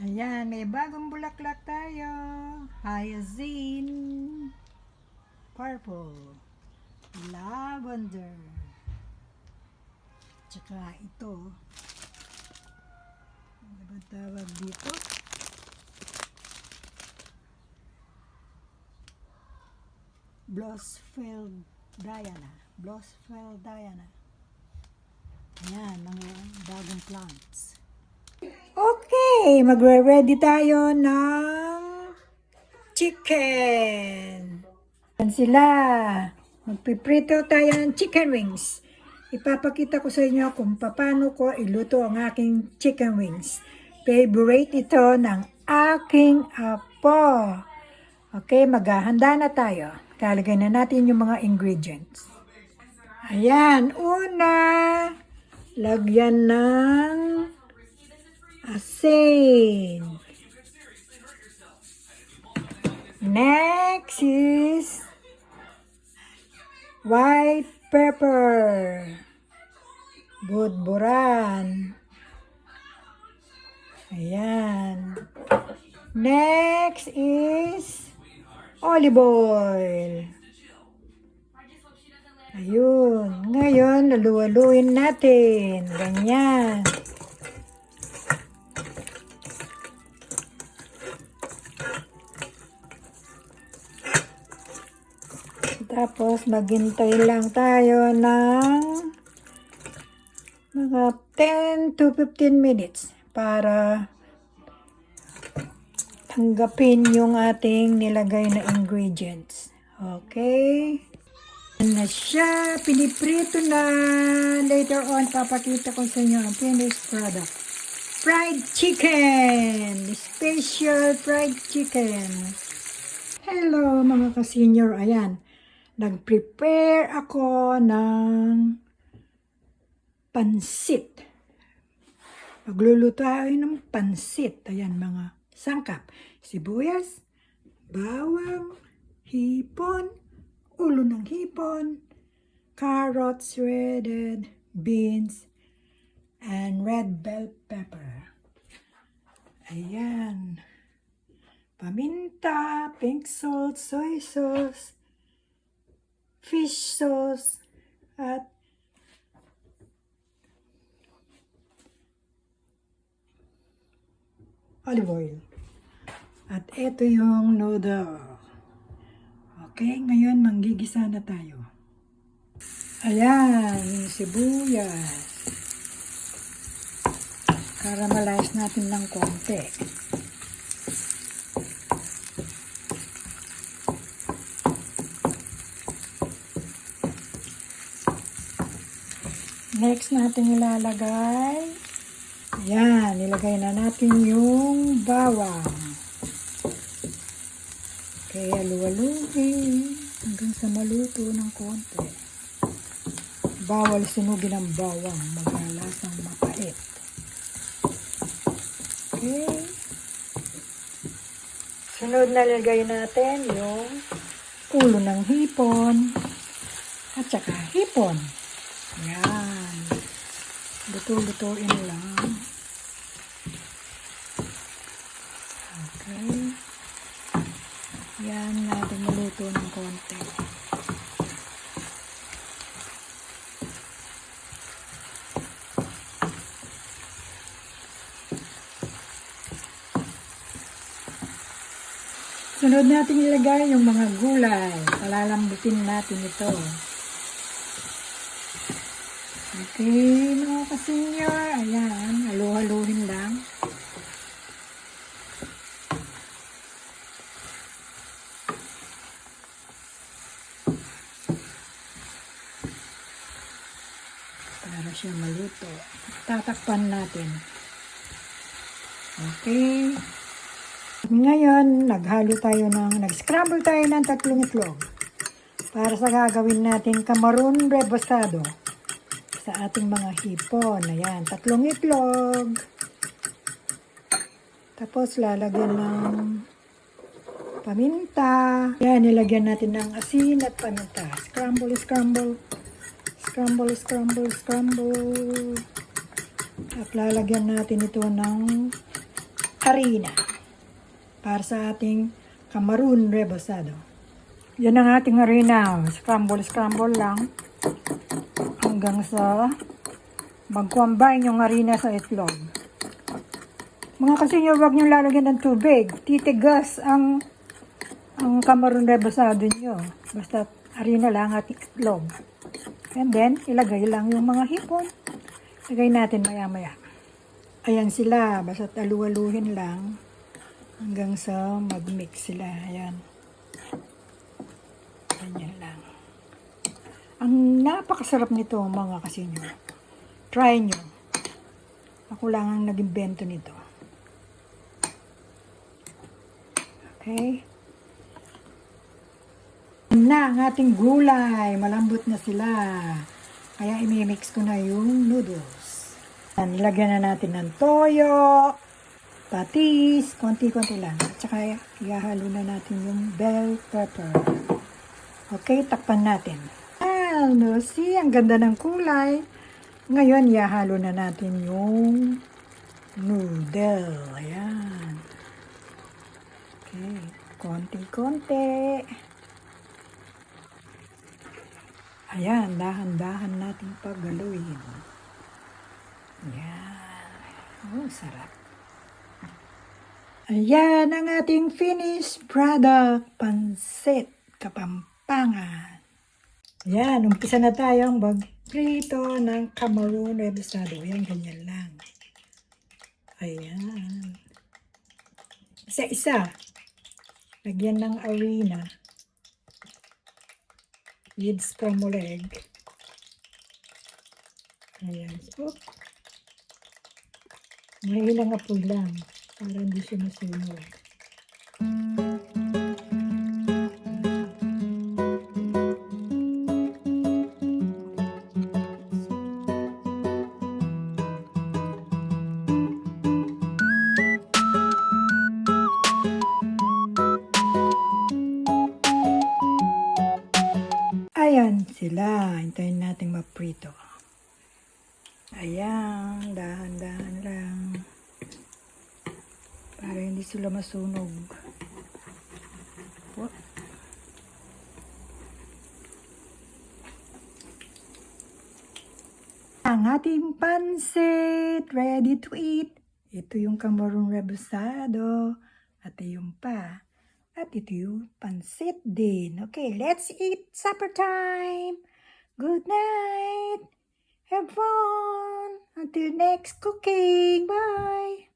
Ayan, may bagong bulaklak tayo. Hyacinth, purple, lavender, tsaka ito. Ano ba tawag dito? Blossfield Diana. Blossfield Diana. Ayan, mga bagong plants. Okay, magre-ready tayo ng chicken. Yan sila. Magpiprito tayo ng chicken wings. Ipapakita ko sa inyo kung paano ko iluto ang aking chicken wings. Favorite ito ng aking apo. Okay, maghahanda na tayo. Kalagay na natin yung mga ingredients. Ayan, una, lagyan ng asin. Next is white pepper. Budburan. Ayan. Next is olive oil. Ayun. Ngayon, laluin natin. Ganyan. Tapos, maghintay lang tayo ng mga 10 to 15 minutes para tanggapin yung ating nilagay na ingredients. Okay? Na siya, piniprito na. Later on, papakita ko sa inyo ang finished product. Fried chicken! Special fried chicken. Hello mga ka-senior. Ayan, nag-prepare ako ng pansit. Magluluto tayo ng pansit. Ayan, mga sangkap. Sibuyas, bawang, hipon, ulo ng hipon, carrots shredded, beans, and red bell pepper. Ayan. Paminta, pink salt, soy sauce, fish sauce, at olive oil. At ito yung noodle. Okay, ngayon manggigisa na tayo. Ayan, yung sibuyas. Caramelize natin ng konti. Next natin ilalagay. Ayan, ilagay na natin yung bawang. Okay, halu-haluin hanggang sa maluto ng konti. Bawal sunugin ng bawang, maglalasang mapait. Okay. Sunod na lagay natin yung ulo ng hipon at saka hipon. Ayan. Luto-lutuin lang. Okay. Yan natin maluto ng konti. Sunod natin ilagay yung mga gulay. Palalambutin natin ito. Okay, mga ka-senior. Ayan, halu-haluhin lang. Para siya maluto. Tatakpan natin. Okay. Ngayon, nag-scramble tayo ng 3 itlog. Para sa gagawin natin kamaron rebosado sa ating mga hipon. Ayan, 3 itlog. Tapos lalagyan ng paminta. Ayan, nilagyan natin ng asin at paminta. Scramble, scramble. Scramble, scramble, scramble. At lalagyan natin ito ng harina para sa ating camarón rebozado. Yan ang ating harina. Scramble lang hanggang sa mag-combine yung harina sa itlog. Mga kasinyo, huwag nyo lalagyan ng tubig. Titigas ang camarón rebozado nyo. Basta harina lang at itlog. And then, ilagay lang yung mga hipon. Ilagay natin maya-maya. Ayan sila. Basta alu-aluhin lang hanggang sa mag-mix sila. Ayan. Ganyan lang. Ang napakasarap nito mga kasinyo. Try nyo. Ako lang ang nag-invento nito. Okay. Na ang ating gulay. Malambot na sila. Kaya imimix ko na yung noodles. Nilagyan na natin ng toyo, patis, konti-konti lang. At saka ihahalo na natin yung bell pepper. Okay, takpan natin. No, see, ang ganda ng kulay. Ngayon, ihahalo na natin yung noodle. Ayan. Okay, konti-konti. Ayan, dahan-dahan natin paggaluin. Ayan. Oh, sarap. Ayan ang ating finished product. Pansit Kapampangan. Ayan, umpisa na tayong magprito ng camarón rebozado. Ayan, ganyan lang. Ayan. Isa-isa. Lagyan ng harina. With scrambled egg. Ayan. So, mahilang apoy lang para hindi siya masunog. Ayan sila. Hintayin natin maprito. Ayan. Dahan-dahan lang. Para hindi sila masunog. Oh. Ang ating pansit. Ready to eat. Ito yung camarón rebozado. At yung pa. At ito yung pansit din. Okay, let's eat supper time. Good night. Have fun. Until next cooking. Bye.